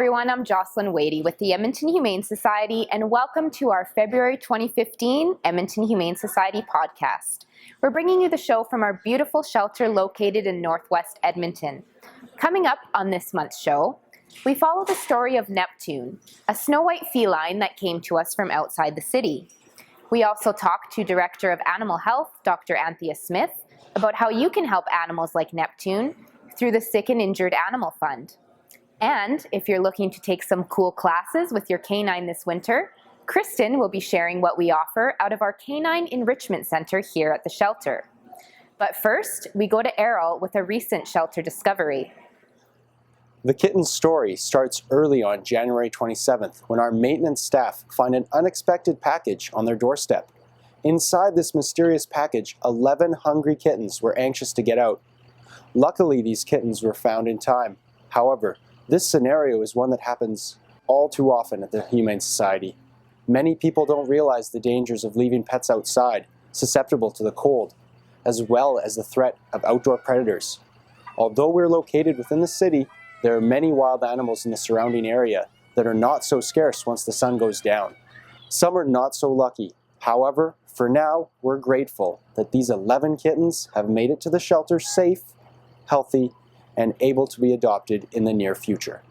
everyone, I'm Jocelyn Wadey with the Edmonton Humane Society, and welcome to our February 2015 Edmonton Humane Society podcast. We're bringing you the show from our beautiful shelter located in Northwest Edmonton. Coming up on this month's show, we follow the story of Neptune, a snow white feline that came to us from outside the city. We also talk to Director of Animal Health, Dr. Anthea Smith, about how you can help animals like Neptune through the Sick and Injured Animal Fund. And if you're looking to take some cool classes with your canine this winter, Kristen will be sharing what we offer out of our Canine Enrichment Centre here at the shelter. But first, we go to Errol with a recent shelter discovery. The kitten's story starts early on January 27th when our maintenance staff find an unexpected package on their doorstep. Inside this mysterious package, 11 hungry kittens were anxious to get out. Luckily, these kittens were found in time. However, this scenario is one that happens all too often at the Humane Society. Many people don't realize the dangers of leaving pets outside, susceptible to the cold, as well as the threat of outdoor predators. Although we're located within the city, there are many wild animals in the surrounding area that are not so scarce once the sun goes down. Some are not so lucky. However, for now, we're grateful that these 11 kittens have made it to the shelter safe, healthy, and able to be adopted in the near future.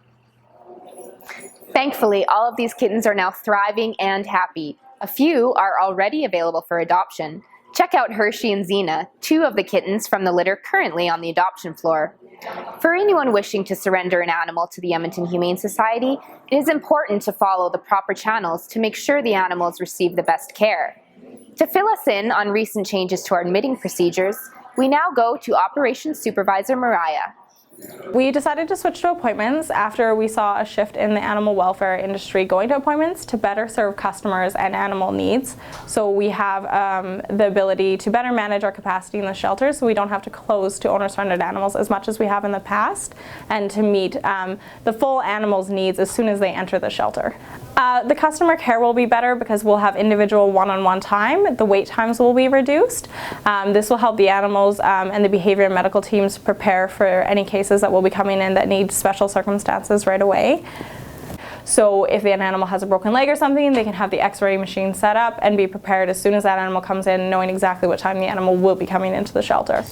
Thankfully, all of these kittens are now thriving and happy. A few are already available for adoption. Check out Hershey and Xena, two of the kittens from the litter currently on the adoption floor. For anyone wishing to surrender an animal to the Edmonton Humane Society, it is important to follow the proper channels to make sure the animals receive the best care. To fill us in on recent changes to our admitting procedures, we now go to Operations Supervisor Mariah. We decided to switch to appointments after we saw a shift in the animal welfare industry going to appointments to better serve customers and animal needs. So we have the ability to better manage our capacity in the shelter so we don't have to close to owner-surrendered animals as much as we have in the past, and to meet the full animal's needs as soon as they enter the shelter. The customer care will be better because we'll have individual one-on-one time. The wait times will be reduced. This will help the animals and the behavior and medical teams prepare for any cases that will be coming in that need special circumstances right away. So if an animal has a broken leg or something, they can have the x-ray machine set up and be prepared as soon as that animal comes in, knowing exactly what time the animal will be coming into the shelter.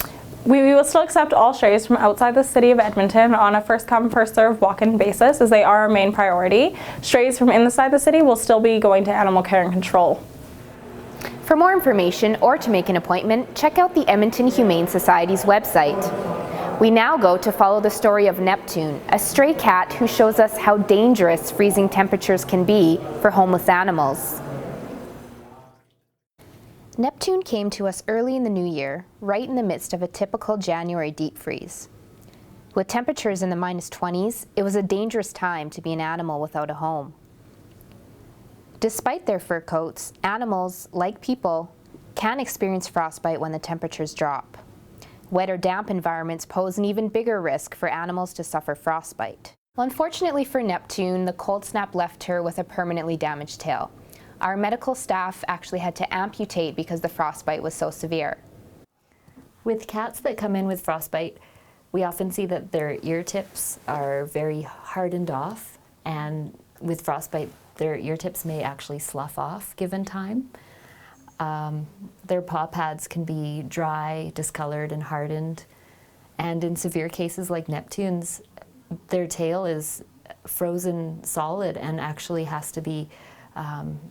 We will still accept all strays from outside the city of Edmonton on a first-come, first-served walk-in basis, as they are our main priority. Strays from inside the city will still be going to animal care and control. For more information or to make an appointment, check out the Edmonton Humane Society's website. We now go to follow the story of Neptune, a stray cat who shows us how dangerous freezing temperatures can be for homeless animals. Neptune came to us early in the new year, right in the midst of a typical January deep freeze. With temperatures in the -20s, it was a dangerous time to be an animal without a home. Despite their fur coats, animals, like people, can experience frostbite when the temperatures drop. Wet or damp environments pose an even bigger risk for animals to suffer frostbite. Well, unfortunately for Neptune, the cold snap left her with a permanently damaged tail. Our medical staff actually had to amputate because the frostbite was so severe. With cats that come in with frostbite, we often see that their ear tips are very hardened off, and with frostbite, their ear tips may actually slough off given time. Their paw pads can be dry, discolored, and hardened. And in severe cases like Neptune's, their tail is frozen solid and actually has to be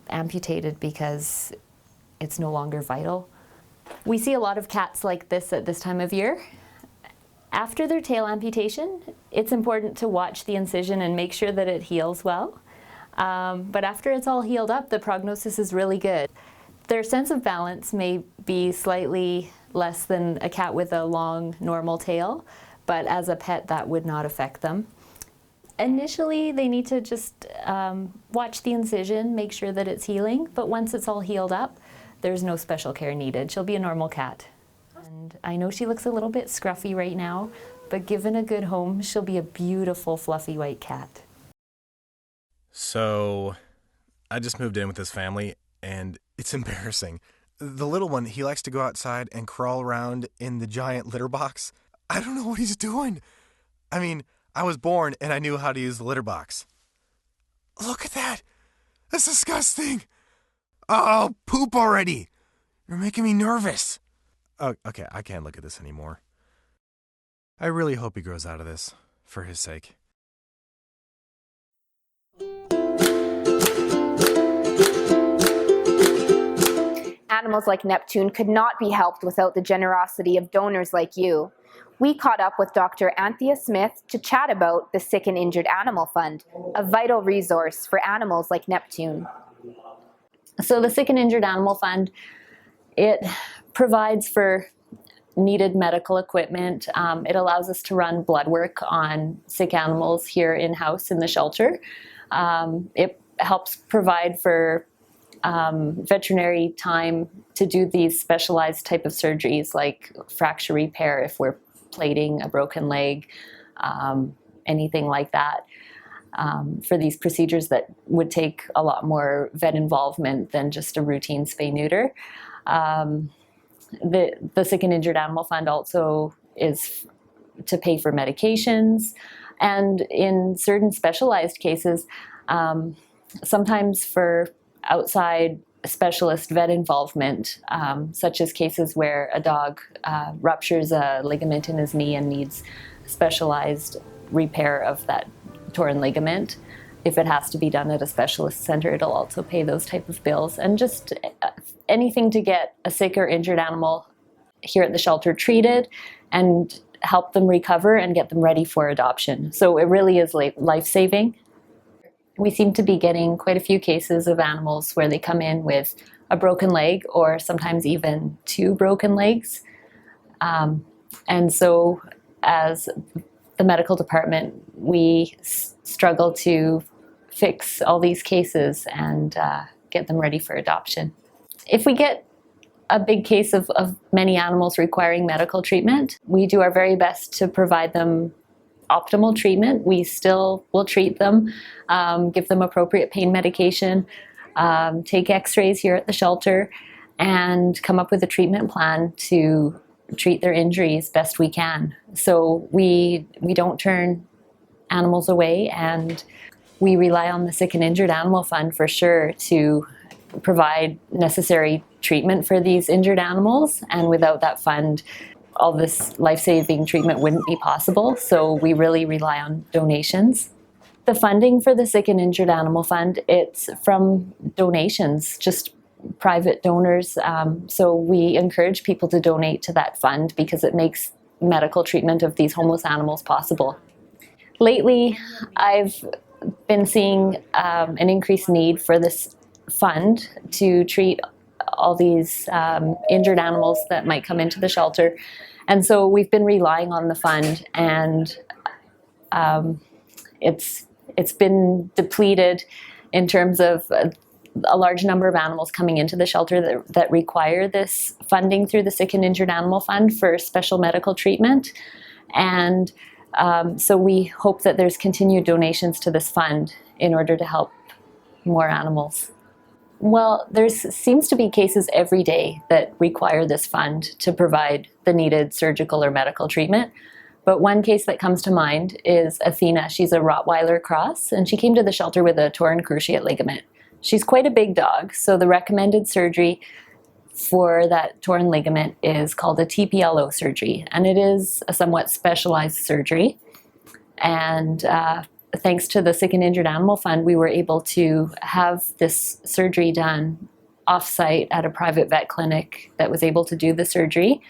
amputated because it's no longer vital. We see a lot of cats like this at this time of year. After their tail amputation, it's important to watch the incision and make sure that it heals well. But after it's all healed up, the prognosis is really good. Their sense of balance may be slightly less than a cat with a long, normal tail, but as a pet, that would not affect them. Initially, they need to just watch the incision, make sure that it's healing, but once it's all healed up, there's no special care needed. She'll be a normal cat. And I know she looks a little bit scruffy right now, but given a good home, she'll be a beautiful, fluffy white cat. So, I just moved in with this family, and it's embarrassing. The little one, he likes to go outside and crawl around in the giant litter box. I don't know what he's doing. I mean, I was born and I knew how to use the litter box. Look at that! That's disgusting! Oh, poop already! You're making me nervous. Oh, okay, I can't look at this anymore. I really hope he grows out of this, for his sake. Animals like Neptune could not be helped without the generosity of donors like you. We caught up with Dr. Anthea Smith to chat about the Sick and Injured Animal Fund, a vital resource for animals like Neptune. So the Sick and Injured Animal Fund, it provides for needed medical equipment. It allows us to run blood work on sick animals here in-house in the shelter. It helps provide for veterinary time to do these specialized type of surgeries like fracture repair if we're plating a broken leg, anything like that. For these procedures that would take a lot more vet involvement than just a routine spay-neuter. The Sick and Injured Animal Fund also is to pay for medications, and in certain specialized cases, sometimes for outside specialist vet involvement, such as cases where a dog ruptures a ligament in his knee and needs specialized repair of that torn ligament. If it has to be done at a specialist center, it'll also pay those type of bills. And just anything to get a sick or injured animal here at the shelter treated and help them recover and get them ready for adoption. So it really is life-saving. We seem to be getting quite a few cases of animals where they come in with a broken leg or sometimes even 2 broken legs. And so as the medical department, we struggle to fix all these cases and get them ready for adoption. If we get a big case of many animals requiring medical treatment, we do our very best to provide them optimal treatment. We still will treat them, give them appropriate pain medication, take x-rays here at the shelter, and come up with a treatment plan to treat their injuries best we can. So we don't turn animals away, and we rely on the Sick and Injured Animal Fund for sure to provide necessary treatment for these injured animals, and without that fund, all this life-saving treatment wouldn't be possible, so we really rely on donations. The funding for the Sick and Injured Animal Fund, it's from donations, just private donors, so we encourage people to donate to that fund because it makes medical treatment of these homeless animals possible. Lately, I've been seeing an increased need for this fund to treat all these injured animals that might come into the shelter. And so we've been relying on the fund, and it's been depleted in terms of a large number of animals coming into the shelter that require this funding through the Sick and Injured Animal Fund for special medical treatment. And so we hope that there's continued donations to this fund in order to help more animals. Well, there seems to be cases every day that require this fund to provide the needed surgical or medical treatment. But one case that comes to mind is Athena. She's a Rottweiler cross, and she came to the shelter with a torn cruciate ligament. She's quite a big dog, so the recommended surgery for that torn ligament is called a TPLO surgery, and it is a somewhat specialized surgery. And thanks to the Sick and Injured Animal Fund, we were able to have this surgery done off-site at a private vet clinic that was able to do the surgery.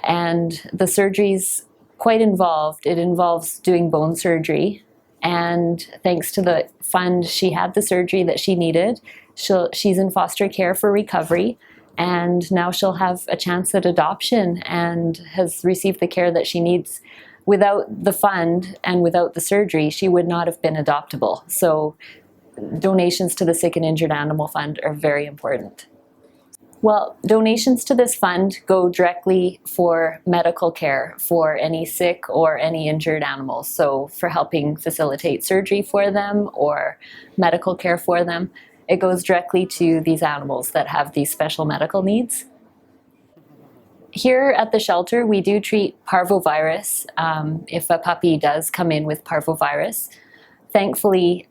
And the surgery's quite involved. It involves doing bone surgery. And thanks to the fund, she had the surgery that she needed. She's in foster care for recovery. And now she'll have a chance at adoption and has received the care that she needs. Without the fund and without the surgery, she would not have been adoptable. So donations to the Sick and Injured Animal Fund are very important. Well, donations to this fund go directly for medical care for any sick or any injured animals. So for helping facilitate surgery for them or medical care for them, it goes directly to these animals that have these special medical needs. Here at the shelter, we do treat parvovirus if a puppy does come in with parvovirus. Thankfully,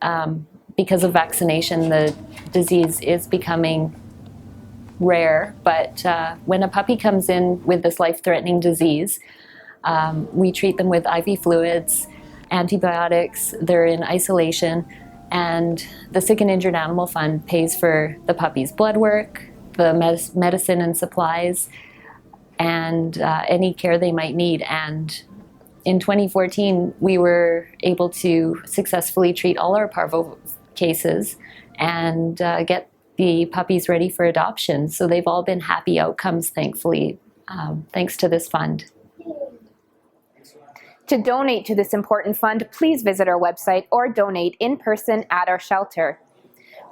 because of vaccination, the disease is becoming rare. But when a puppy comes in with this life-threatening disease, we treat them with IV fluids, antibiotics. They're in isolation, and the Sick and Injured Animal Fund pays for the puppy's blood work, the medicine and supplies, and any care they might need. And in 2014, we were able to successfully treat all our parvo cases and get the puppies ready for adoption. So they've all been happy outcomes, thankfully, thanks to this fund. To donate to this important fund, please visit our website or donate in person at our shelter.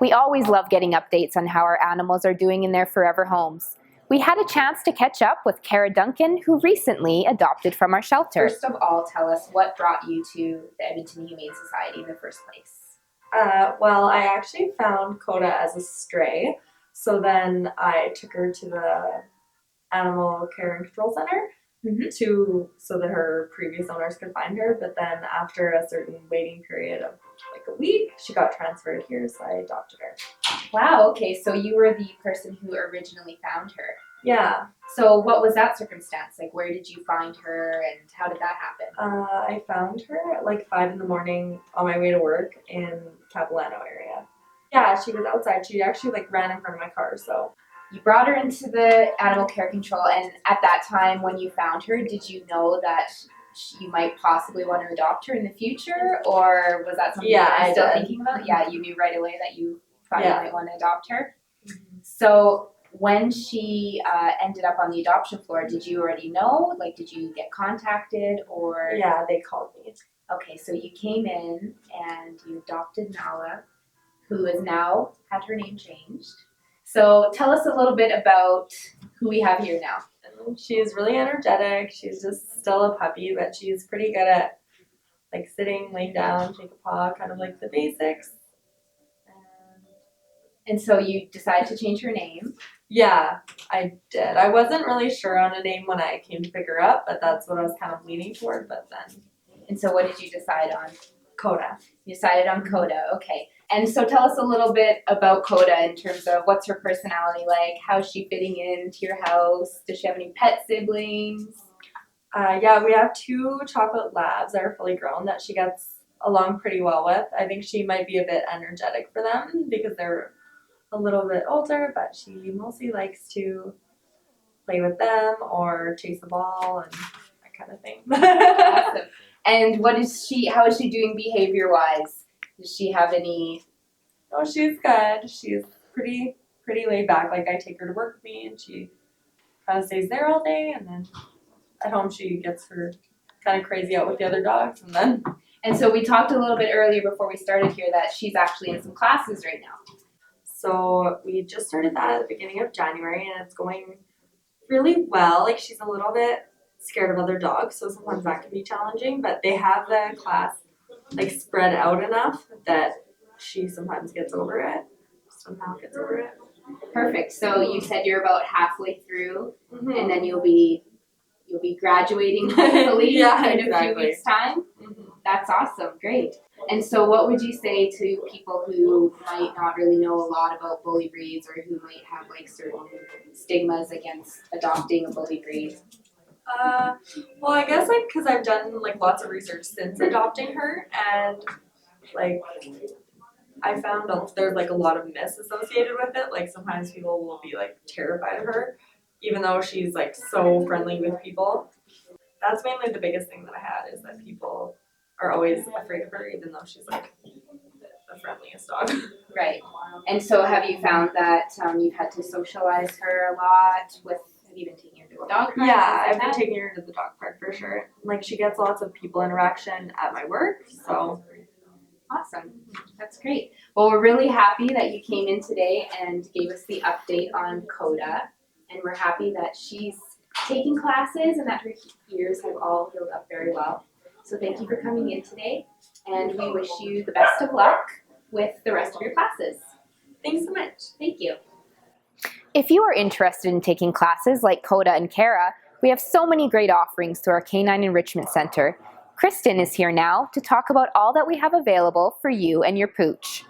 We always love getting updates on how our animals are doing in their forever homes. We had a chance to catch up with Kara Duncan, who recently adopted from our shelter. First of all, tell us what brought you to the Edmonton Humane Society in the first place. Well, I actually found Coda as a stray, so then I took her to the Animal Care and Control Center so that her previous owners could find her. But then after a certain waiting period of like a week, she got transferred here, so I adopted her. Wow, okay, so you were the person who originally found her. Yeah. So what was that circumstance? Like, where did you find her and how did that happen? I found her at like 5 a.m. on my way to work in Capilano area. Yeah, she was outside. She actually like ran in front of my car, so. You brought her into the animal care control, and at that time when you found her, did you know that you might possibly want to adopt her in the future, or was that something you were still thinking about? Yeah, you knew right away that you thought you might want to adopt her. So when she ended up on the adoption floor, did you already know? Like, did you get contacted, or? Yeah, they called me. Okay, so you came in and you adopted Nala, who has now had her name changed. So tell us a little bit about who we have here now. She's really energetic. She's just still a puppy, but she's pretty good at like sitting, laying down, take a paw, kind of like the basics. And so you decided to change her name? Yeah, I did. I wasn't really sure on a name when I came to pick her up, but that's what I was kind of leaning toward. But then. And so what did you decide on? Coda. You decided on Coda, okay. And so tell us a little bit about Coda in terms of what's her personality like, how's she fitting into your house, does she have any pet siblings? Yeah, we have 2 chocolate labs that are fully grown that she gets along pretty well with. I think she might be a bit energetic for them because they're a little bit older, but she mostly likes to play with them or chase a ball and that kind of thing. Awesome. And how is she doing behavior-wise? Does she have any? Oh, she's good. She's pretty laid back. Like, I take her to work with me and she kind of stays there all day, and then at home she gets her kind of crazy out with the other dogs, and then. And so we talked a little bit earlier before we started here that she's actually in some classes right now. So we just started that at the beginning of January, and it's going really well. Like, she's a little bit scared of other dogs, so sometimes that can be challenging, but they have the class like spread out enough that she sometimes gets over it. Perfect. So you said you're about halfway through, and then you'll be graduating hopefully in a few weeks' time. That's awesome. Great. And so what would you say to people who might not really know a lot about bully breeds, or who might have like certain stigmas against adopting a bully breed? Well, I guess like because I've done like lots of research since adopting her, and like I found there's like a lot of myths associated with it. Like, sometimes people will be like terrified of her, even though she's like so friendly with people. That's mainly the biggest thing that I had, is that people are always afraid of her, even though she's like the friendliest dog. Right. And so have you found that you've had to socialize her a lot with? Have you been taking her to the dog park? Yeah, I've been taking her to the dog park for sure. Like, she gets lots of people interaction at my work, so. Awesome. That's great. Well, we're really happy that you came in today and gave us the update on Coda, and we're happy that she's taking classes and that her ears have all healed up very well. So thank you for coming in today, and we wish you the best of luck with the rest of your classes. Thanks so much. Thank you. If you are interested in taking classes like Coda and Kara, we have so many great offerings through our Canine Enrichment Centre. Kristen is here now to talk about all that we have available for you and your pooch.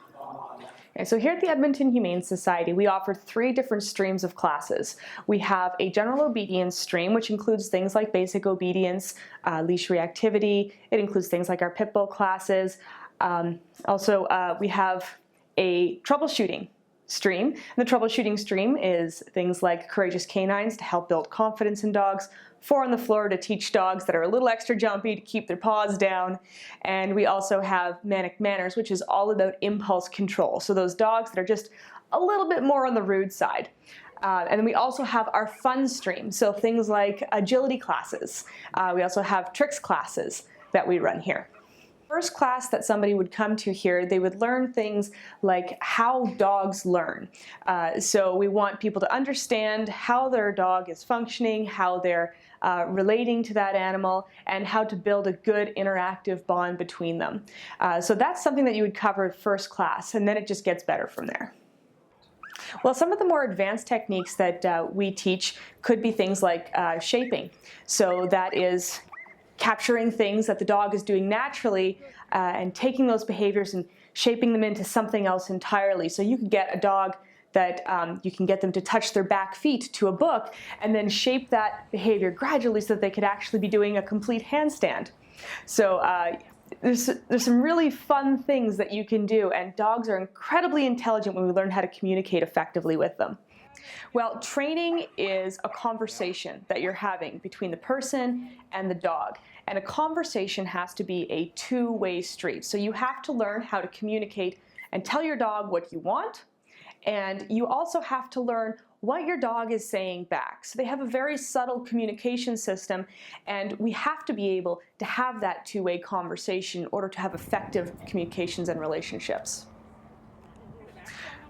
Okay, so here at the Edmonton Humane Society, we offer 3 different streams of classes. We have a general obedience stream, which includes things like basic obedience, leash reactivity. It includes things like our pit bull classes. We have a troubleshooting stream. And the troubleshooting stream is things like courageous canines to help build confidence in dogs, 4 on the floor to teach dogs that are a little extra jumpy to keep their paws down. And we also have manic manners, which is all about impulse control. So those dogs that are just a little bit more on the rude side. And then we also have our fun stream. So things like agility classes. We also have tricks classes that we run here. First class that somebody would come to here, they would learn things like how dogs learn. So we want people to understand how their dog is functioning, how they're relating to that animal, and how to build a good interactive bond between them. So that's something that you would cover first class, and then it just gets better from there. Well, some of the more advanced techniques that we teach could be things like shaping. So that is capturing things that the dog is doing naturally and taking those behaviors and shaping them into something else entirely. So you can get a dog that you can get them to touch their back feet to a book and then shape that behavior gradually so that they could actually be doing a complete handstand. So there's some really fun things that you can do, and dogs are incredibly intelligent when we learn how to communicate effectively with them. Well, training is a conversation that you're having between the person and the dog. And a conversation has to be a two-way street. So you have to learn how to communicate and tell your dog what you want. And you also have to learn what your dog is saying back. So they have a very subtle communication system, and we have to be able to have that two-way conversation in order to have effective communications and relationships.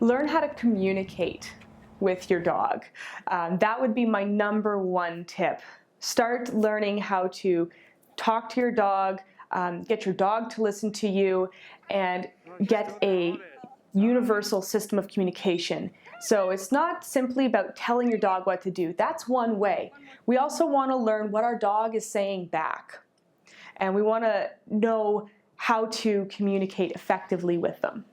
Learn how to communicate with your dog. That would be my #1 tip. Start learning how to talk to your dog, get your dog to listen to you, and get a universal system of communication. So it's not simply about telling your dog what to do. That's one way. We also want to learn what our dog is saying back. And we want to know how to communicate effectively with them.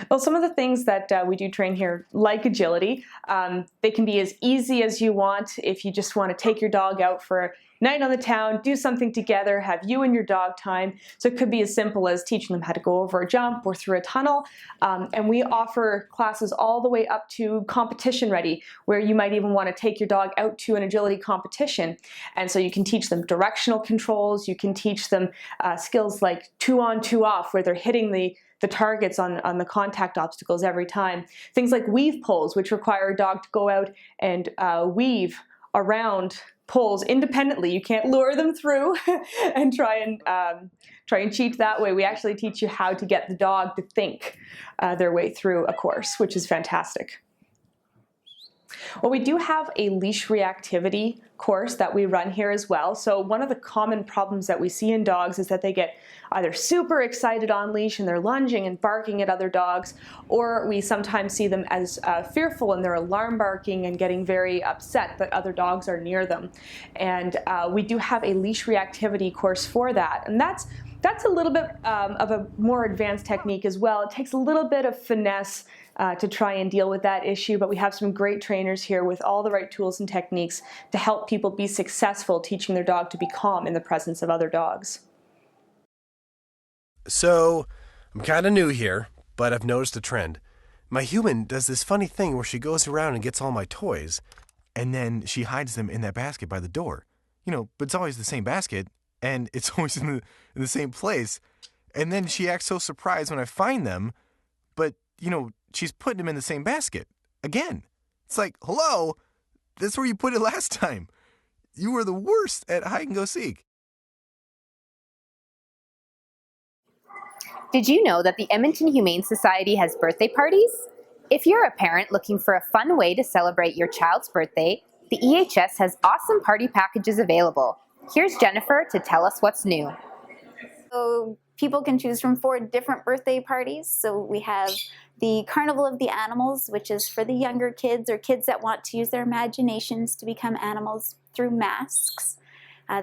Well, some of the things that we do train here, like agility, they can be as easy as you want. If you just want to take your dog out for a night on the town, do something together, have you and your dog time. So it could be as simple as teaching them how to go over a jump or through a tunnel. And we offer classes all the way up to competition ready, where you might even want to take your dog out to an agility competition. And so you can teach them directional controls. You can teach them skills like 2-on, 2-off, where they're hitting the targets on the contact obstacles every time. Things like weave poles, which require a dog to go out and weave around poles independently. You can't lure them through and try and cheat that way. We actually teach you how to get the dog to think their way through a course, which is fantastic. Well, we do have a leash reactivity course that we run here as well. So one of the common problems that we see in dogs is that they get either super excited on leash and they're lunging and barking at other dogs, or we sometimes see them as fearful and they're alarm barking and getting very upset that other dogs are near them. And we do have a leash reactivity course for that. And that's a little bit of a more advanced technique as well. It takes a little bit of finesse to try and deal with that issue, but we have some great trainers here with all the right tools and techniques to help people be successful teaching their dog to be calm in the presence of other dogs. So, I'm kind of new here, but I've noticed a trend. My human does this funny thing where she goes around and gets all my toys, and then she hides them in that basket by the door. But it's always the same basket, and it's always in the same place. And then she acts so surprised when I find them, but, she's putting them in the same basket again. It's like, hello, that's where you put it last time. You were the worst at hide and go seek. Did you know that the Edmonton Humane Society has birthday parties? If you're a parent looking for a fun way to celebrate your child's birthday, the EHS has awesome party packages available. Here's Jennifer to tell us what's new. So people can choose from 4 different birthday parties. So we have the Carnival of the Animals, which is for the younger kids or kids that want to use their imaginations to become animals through masks.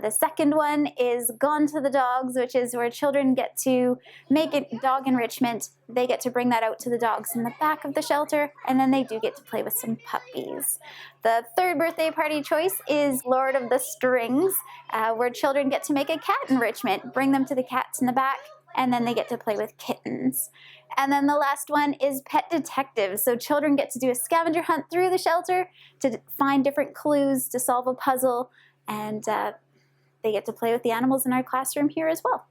The second one is Gone to the Dogs, which is where children get to make it dog enrichment. They get to bring that out to the dogs in the back of the shelter, and then they do get to play with some puppies. The third birthday party choice is Lord of the Strings, where children get to make a cat enrichment, bring them to the cats in the back, and then they get to play with kittens. And then the last one is Pet Detective. So children get to do a scavenger hunt through the shelter to find different clues, to solve a puzzle, and they get to play with the animals in our classroom here as well.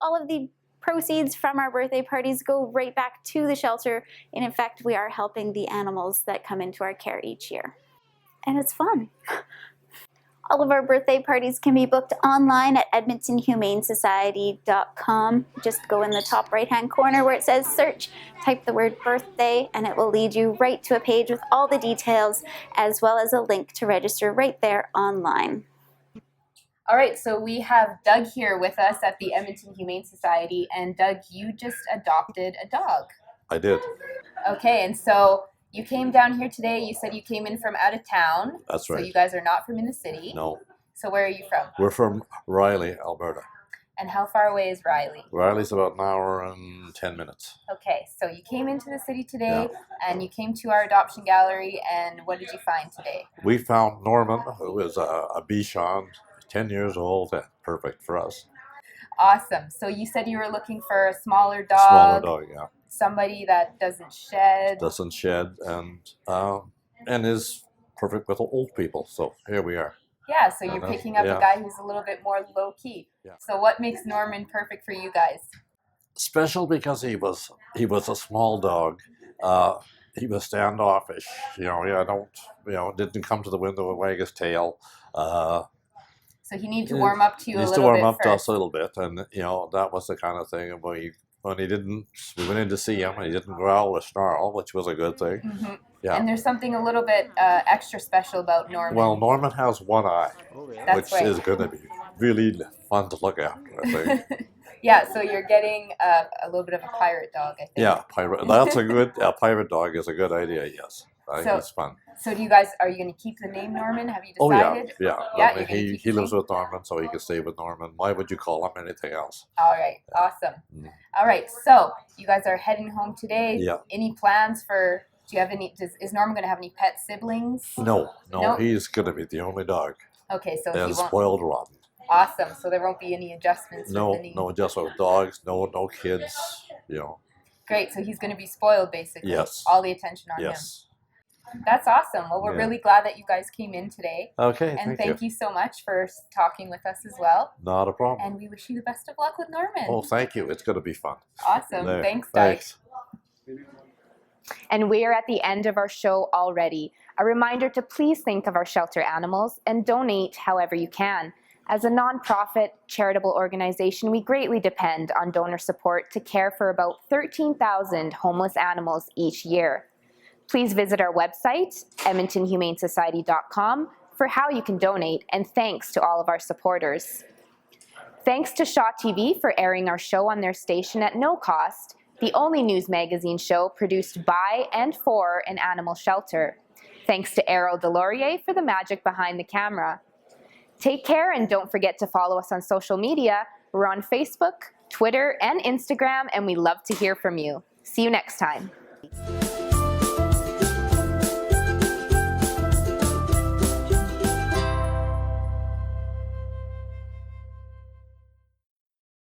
All of the proceeds from our birthday parties go right back to the shelter, and in fact, we are helping the animals that come into our care each year. And it's fun. All of our birthday parties can be booked online at edmontonhumanesociety.com. Just go in the top right-hand corner where it says search, type the word birthday, and it will lead you right to a page with all the details, as well as a link to register right there online. All right, so we have Doug here with us at the Edmonton Humane Society, and Doug, you just adopted a dog. I did. Okay, and so you came down here today. You said you came in from out of town. That's right. So you guys are not from in the city. No. So where are you from? We're from Riley, Alberta. And how far away is Riley? Riley's about an hour and 10 minutes. Okay, so you came into the city today, and you came to our adoption gallery, and what did you find today? We found Norman, who is a Bichon, 10 years old, and perfect for us. Awesome. So you said you were looking for a smaller dog. Smaller dog, yeah. Somebody that doesn't shed. Doesn't shed and is perfect with old people. So here we are. Yeah, so you're picking up a guy who's a little bit more low-key. Yeah. So what makes Norman perfect for you guys? Special because he was a small dog. He was standoffish. Didn't come to the window and wag his tail. So he needed to warm up to you a little bit. Needs to warm up first. to us a little bit, and that was the kind of thing. And we went in to see him, and he didn't growl or snarl, which was a good thing. Mm-hmm. Yeah. And there's something a little bit extra special about Norman. Well, Norman has one eye, which is going to be really fun to look after, I think. Yeah, so you're getting a little bit of a pirate dog, I think. Yeah, pirate. That's a good. A pirate dog is a good idea. Yes, I think it's fun. So are you going to keep the name Norman? Have you decided? Oh yeah. Yeah, I mean, he lives with Norman, so he can stay with Norman. Why would you call him anything else? All right, awesome. All right, so you guys are heading home today. Yeah. Any plans for? Do you have any? Is Norman going to have any pet siblings? No. He's going to be the only dog. Okay, so And he won't. spoiled rotten. Awesome. So there won't be any adjustments. No adjustment with dogs. No kids. Great. So he's going to be spoiled, basically. Yes. All the attention on him. Yes. That's awesome. Well, we're really glad that you guys came in today. Okay. And thank you so much for talking with us as well. Not a problem. And we wish you the best of luck with Norman. Oh, thank you. It's going to be fun. Awesome. There. Thanks, guys. Thanks. And we are at the end of our show already. A reminder to please think of our shelter animals and donate however you can. As a nonprofit charitable organization, we greatly depend on donor support to care for about 13,000 homeless animals each year. Please visit our website, edmontonhumanesociety.com, for how you can donate, and thanks to all of our supporters. Thanks to Shaw TV for airing our show on their station at no cost, the only news magazine show produced by and for an animal shelter. Thanks to Errol Delorier for the magic behind the camera. Take care and don't forget to follow us on social media. We're on Facebook, Twitter, and Instagram, and we love to hear from you. See you next time.